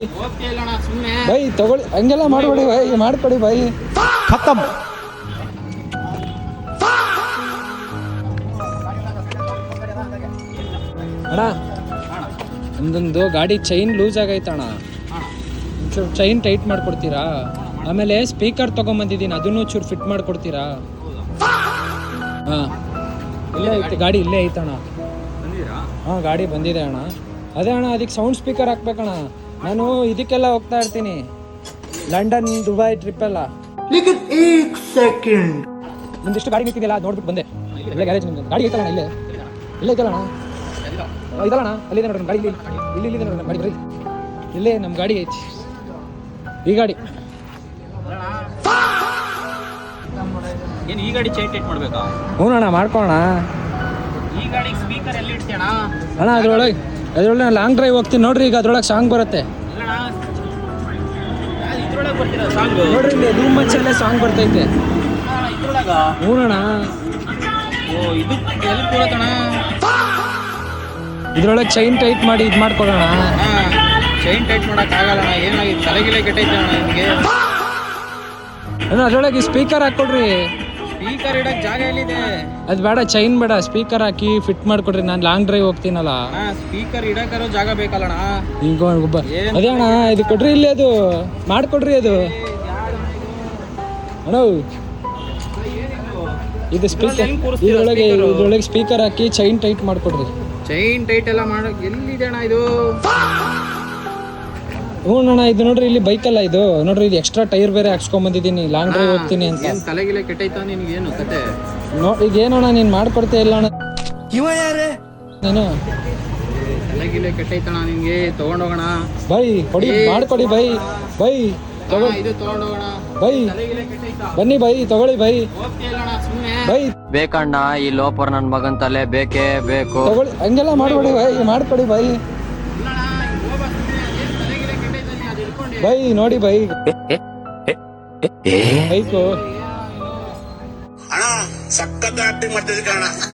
By ತಗೊಳ್ಳಿ, ಹಂಗೆಲ್ಲ ಮಾಡ್ಬೇಡಿ ಬೈ, ಮಾಡ್ಕೊಡಿ ಬೈ. ಖತಮ್. ಅಣ್ಣ ಒಂದೊಂದು ಗಾಡಿ ಚೈನ್ ಲೂಸ್ ಆಗೈತಣ್ಣ, ಒಂಚೂರು ಚೈನ್ ಟೈಟ್ ಮಾಡ್ಕೊಡ್ತೀರಾ? ಆಮೇಲೆ ಸ್ಪೀಕರ್ ತೊಗೊಂಬಂದಿದ್ದೀನಿ, ಅದನ್ನು ಚೂರು ಫಿಟ್ ಮಾಡ್ಕೊಡ್ತೀರಾ? ಹಾಂ, ಇಲ್ಲೇ ಐತೆ ಗಾಡಿ, ಇಲ್ಲೇ ಐತಣ್ಣ. ಹಾಂ, ಗಾಡಿ ಬಂದಿದೆ ಅಣ್ಣ. ಅದೇ ಅಣ್ಣ, ಅದಕ್ಕೆ ಸೌಂಡ್ ಸ್ಪೀಕರ್ ಹಾಕ್ಬೇಕಣ್ಣ. ನಾನು ಇದಕ್ಕೆಲ್ಲ ಹೋಗ್ತಾ ಇರ್ತೀನಿ, ಲಂಡನ್ ದುಬೈ ಟ್ರಿಪ್ ಎಲ್ಲ. ನಿಮ್ದಿಷ್ಟು ಗಾಡಿ ನಿಂತಿದೆಯಲ್ಲ, ನೋಡ್ಬಿಟ್ಟು ಬಂದೆ. ಇಲ್ಲೇ ಗ್ಯಾರೇಜ್ ನಿಮ್ದು ಗಾಡಿ ಐತಲ್ಲ ಇಲ್ಲೇ, ಇಲ್ಲೇ ಐತಲ್ಲಣ್ಣ, ಇದಲ್ಲಣ್ಣ, ಅಲ್ಲಿದೆ ನೋಡ್ರಿ ಗಾಡಿ, ಇಲ್ಲಿ ಇಲ್ಲಿದೆ ನೋಡ್ರಿ ಗಾಡಿ, ಬರೀ ಇಲ್ಲೇ ನಮ್ಮ ಗಾಡಿ ಐತಿ, ಈ ಗಾಡಿ. ಏನು ಈ ಗಾಡಿ ಚೈನ್ ಟೈಟ್ ಮಾಡ್ಬೇಕಾ? ಹ್ಞೂ ಅಣ್ಣ, ಮಾಡ್ಕೊಳ್ಳೋಣ. ಈ ಗಾಡಿ ಸ್ಪೀಕರ್ ಎಲ್ಲಿ ಇಡ್ತೀಯಣ್ಣ? ಅಣ್ಣ ಅದ್ರೊಳಗೆ ಲಾಂಗ್ ಡ್ರೈವ್ ಹೋಗ್ತೀನಿ ನೋಡ್ರಿ, ಈಗ ಅದ್ರೊಳಗೆ ಸಾಂಗ್ ಬರುತ್ತೆ ಇದ್ರೊಳಗೆ ಬರ್ತೀರ ಸಾಂಗ್ ನೋಡ್ರಿ, ಇಲ್ಲಿ ರೂಮ್ ಮಚ್ಚಲ್ಲೇ ಸಾಂಗ್ ಬರ್ತೈತೆ. ಇದ್ರೊಳಗ? ಹ್ಞೂ ಅಣ್ಣ. ಓ, ಇದು ಎಲ್ಲಿ ಕೊಡತ್ತಣ್ಣ? ಇದ್ರೊಳಗೆ ಚೈನ್ ಟೈಟ್ ಮಾಡಿ ಇದು ಮಾಡ್ಕೊಡೋಣ. ಚೈನ್ ಟೈಟ್ ಮಾಡಕ್ ಆಗಲ್ಲ ಅಣ್ಣ, ಏನಾಗಿದೆ ತಲೆಗಿಲೆ ಕೆಟ್ಟೈತೆ ಅಣ್ಣ ನಿಮಗೆ. ಅಣ್ಣ ಅದ್ರೊಳಗೆ ಸ್ಪೀಕರ್ ಹಾಕ್ಕೊಡ್ರಿ. ಸ್ಪೀಕರ್ ಇಡಕ್ ಜಾಗ ಎಲ್ಲಿದೆ? ಅದು ಬೇಡ, ಚೈನ್ ಬೇಡ, ಸ್ಪೀಕರ್ ಹಾಕಿ ಫಿಟ್ ಮಾಡ್ಕೊಡ್ರಿ. ನಾನು ಲಾಂಗ್ ಡ್ರೈವ್ ಹೋಗ್ತೀನಲ್ಲ, ಸ್ಪೀಕರ್ ಇಡಕ್ಕಾರೋ ಜಾಗ ಬೇಕಲ್ಲಣ್ಣ. ಈಗ ಅದೇ ಅಣ್ಣ, ಇದು ಕೊಡ್ರಿ, ಇಲ್ಲಿ ಅದು ಮಾಡ್ಕೊಡ್ರಿ. ಅದು ಅಣ್ಣ, ಇದು ಸ್ಪೀಕರ್, ಇದ್ರೊಳಗೆ ಸ್ಪೀಕರ್ ಹಾಕಿ ಚೈನ್ ಟೈಟ್ ಮಾಡ್ಕೊಡ್ರಿ. ಚೈನ್ ಟೈಟ್ ಎಲ್ಲ ಮಾಡಕ್ ಎಲ್ಲಿದೆ ಅಣ್ಣ ಇದು? ಹ್ಞೂ ಅಣ್ಣ, ಇದು ನೋಡ್ರಿ, ಇಲ್ಲಿ ಬೈಕಲ್ಲ ಇದು ನೋಡ್ರಿ, ಇದು ಎಕ್ಸ್ಟ್ರಾ ಟೈರ್ ಬೇರೆ ಹಾಕ್ಸ್ಕೊಂಡ್ ಬಂದಿದ್ದೀನಿ, ಲಾಂಗ್ ಡ್ರೈವ್ ಹೋಗ್ತೀನಿ ಅಂತ. ಏನ್ ತಲೆಗಿಲೆ ಕೆಟ್ಟೈತ ನಿನ್ಗೆ? ಏನು ಕತೆ? ಈಗ ಏನಣ್ಣ, ನೀನ್ ಮಾಡ್ಕೊಡ್ತೇ ಇಲ್ಲ ಅಣ್ಣ. ನೀನು ತಲೆಗಿಲೆ ಕೆಟ್ಟೈತಣ್ಣ ನಿನ್ಗೆ, ತಗೊಂಡೋಗೋಣ ಬೈ, ಕೊಡಿ, ಮಾಡ್ಕೊಡಿ ಬೈ. ಬೈ ತಗೊಳ್ಳಿ, ಇದು ತಗೊಂಡೋಗೋಣ. ಬೈ ತಲೆಗಿಲೆ ಕೆಟ್ಟೈತ? ಬನ್ನಿ ಬೈ, ತಗೊಳ್ಳಿ ಬೈ. ಹೋಗ್ತಿಲ್ಲಣ್ಣ ಸುಮ್ಮನೆ. ಬೈ ಬೇಕಣ್ಣ, ಈ ಲೋಪರ್ ನನ್ ಮಗನ್ ತಲೆ ಬೇಕೇ ಬೇಕು. ತಗೊಳ್ಳಿ, ಹಂಗೆಲ್ಲ ಮಾಡ್ಬೇಡಿ ಬೈ, ಮಾಡ್ಕೊಡಿ ಬೈ. ಬೈ ನೋಡಿ ಬೈ, ಬೈಕು ಅಣ್ಣ ಸಖತ್ ಆಕ್ಟಿಂಗ್ ಮಾಡ್ತಿದ್ದೆ ಕಣ.